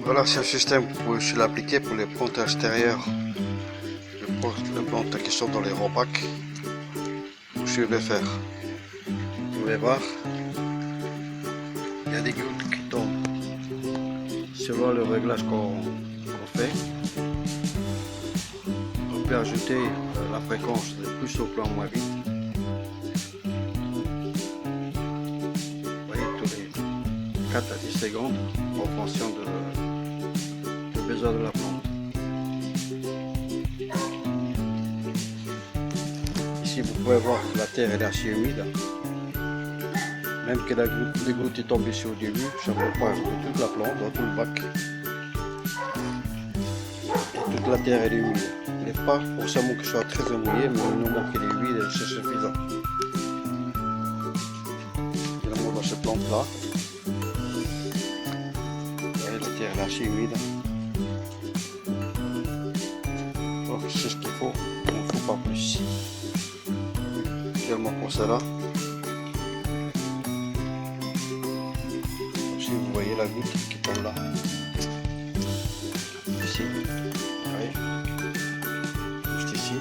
Voilà, c'est un système que vous pouvez aussi l'appliquer pour les plantes extérieures, les plantes qui sont dans les rembacs. Je vais faire. Vous allez voir, il y a des gouttes qui tombent selon le réglage qu'on fait. On peut ajouter la fréquence de plus au plan moins vite. Vous voyez, tous les 4 à 10 secondes en fonction du besoin de la plante. Ici, vous pouvez voir que la terre est assez humide. Même que les gouttes tombent ici au début, ça propage de toute la plante, dans tout le bac. Et toute la terre est humide. Il n'est pas forcément que ce soit très mouillé, mais au moment qu'il est humide, c'est suffisant. Évidemment, dans cette plante-là, la terre est assez humide. Donc c'est ce qu'il faut, il ne faut pas plus. Également pour cela. Vous voyez la goutte qui tombe là, ici, juste ici.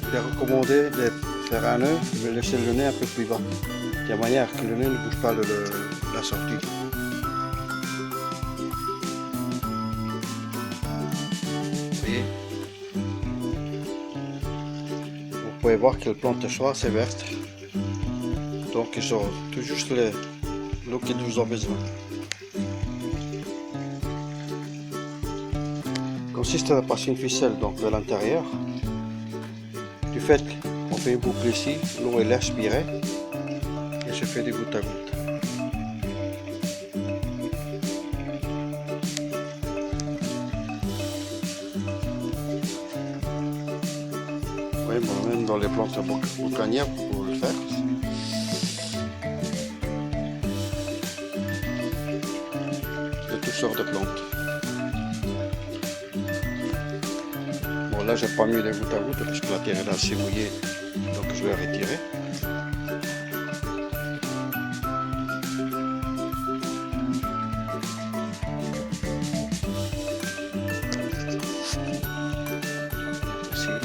Il est recommandé de faire un nœud, de laisser le nez un peu plus bas, de manière que le nez ne bouge pas de la sortie. Vous voyez, vous pouvez voir que les plantes sont assez vertes. Donc ils ont tout juste l'eau qu'ils nous ont besoin. Il consiste à passer une ficelle donc de l'intérieur. Du fait qu'on fait une boucle ici, l'eau est aspirée et se fait de goutte à goutte. Oui, bon, même dans les plantes boucanières, vous pouvez le faire. Toutes sortes de plantes. Bon, là j'ai pas mis les gouttes à gouttes parce que la terre est assez mouillée, donc je vais retirer. Ici, là.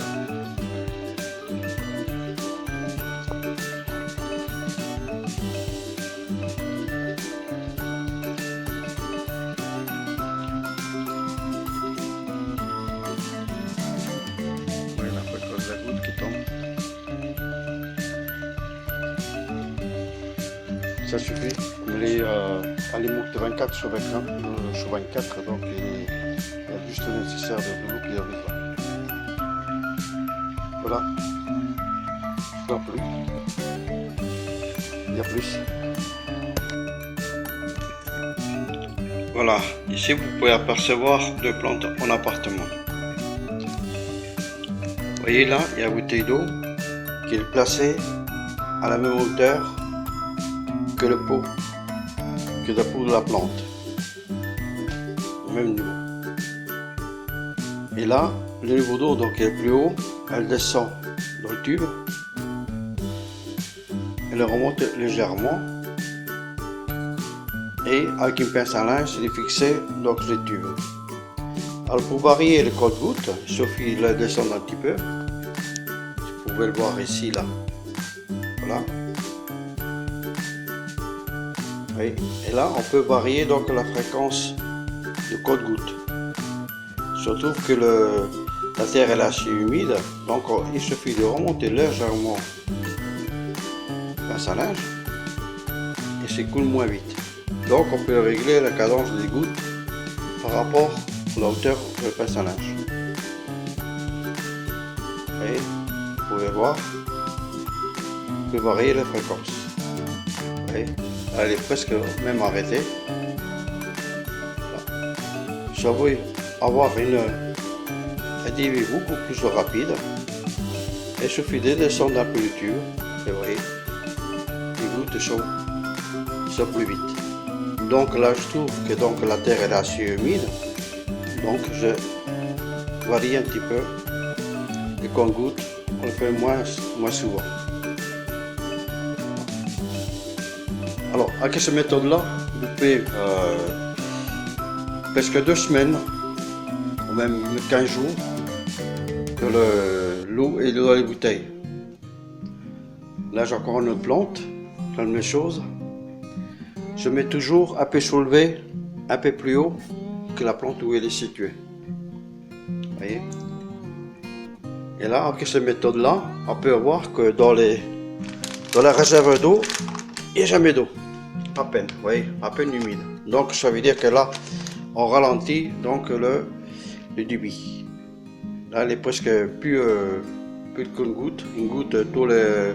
La goutte qui tombe. Ça suffit. Il est alimenté 24 sur 24, donc il y a juste le nécessaire de l'eau qui arrive là. Voilà. Non plus. Il y a plus. Voilà. Ici vous pouvez apercevoir deux plantes en appartement. Vous voyez là, il y a une bouteille d'eau qui est placée à la même hauteur que le pot, que la peau de la plante, au même niveau. Et là, le niveau d'eau donc est plus haut, elle descend dans le tube, elle remonte légèrement et avec une pince à linge, elle est fixée dans le tube. Alors pour varier le compte-gouttes, il suffit de la descendre un petit peu. Vous pouvez le voir ici, là. Voilà. Oui. Et là, on peut varier donc la fréquence de compte-gouttes. Surtout que la terre est assez humide, donc il suffit de remonter légèrement pince à linge et ça coule moins vite. Donc on peut régler la cadence des gouttes par rapport à la hauteur de pince à linge. Et vous pouvez voir, on peut varier la fréquence. Vous voyez, elle est presque même arrêtée. Ça va avoir un débit beaucoup plus rapide. Il suffit de descendre un peu le tube. Et vous voyez, les gouttes sont plus vite. Donc là, je trouve que donc, la terre est assez humide. Donc je varie un petit peu. Et qu'on goûte, on le fait moins souvent. Alors avec cette méthode-là, vous pouvez presque 2 semaines, ou même 15 jours, que l'eau est dans les bouteilles. Là, j'ai encore une autre plante, la même chose. Je mets toujours un peu soulevé, un peu plus haut que la plante où elle est située. Vous voyez? Et là, avec cette méthode-là, on peut voir que dans la réserve d'eau, il n'y a jamais d'eau. À peine, vous voyez, à peine humide. Donc, ça veut dire que là, on ralentit donc le débit. Là, il est presque plus qu'une goutte. Une goutte tous les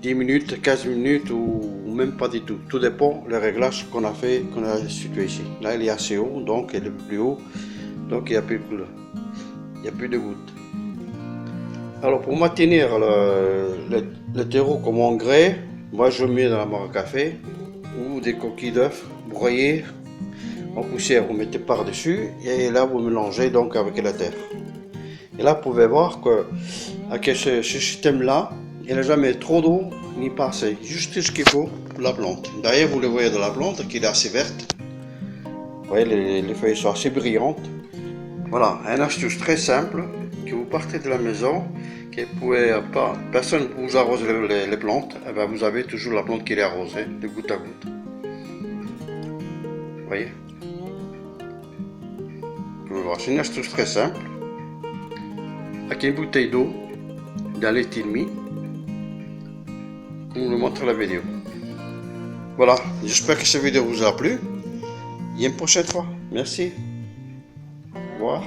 10 minutes, 15 minutes ou même pas du tout. Tout dépend du réglage qu'on a fait, qu'on a situé ici. Là, il est assez haut, donc il est plus haut. Donc, il n'y a plus de gouttes. Alors, pour maintenir le terreau comme engrais, moi je mets dans la mare à café ou des coquilles d'œufs broyées en poussière. Vous mettez par-dessus et là vous mélangez donc avec la terre. Et là, vous pouvez voir que avec ce système-là, il n'a jamais trop d'eau ni pas assez. Juste ce qu'il faut pour la plante. D'ailleurs, vous le voyez de la plante qui est assez verte. Vous voyez, les feuilles sont assez brillantes. Voilà, une astuce très simple que vous partez de la maison, que personne ne vous arrose les plantes, et bien vous avez toujours la plante qui est arrosée de goutte à goutte. Vous voyez? Vous pouvez voir, c'est une astuce très simple. Avec une bouteille d'eau d'un litre et demi, comme je vous montre la vidéo. Voilà, j'espère que cette vidéo vous a plu. Et à une prochaine fois. Merci. Au revoir.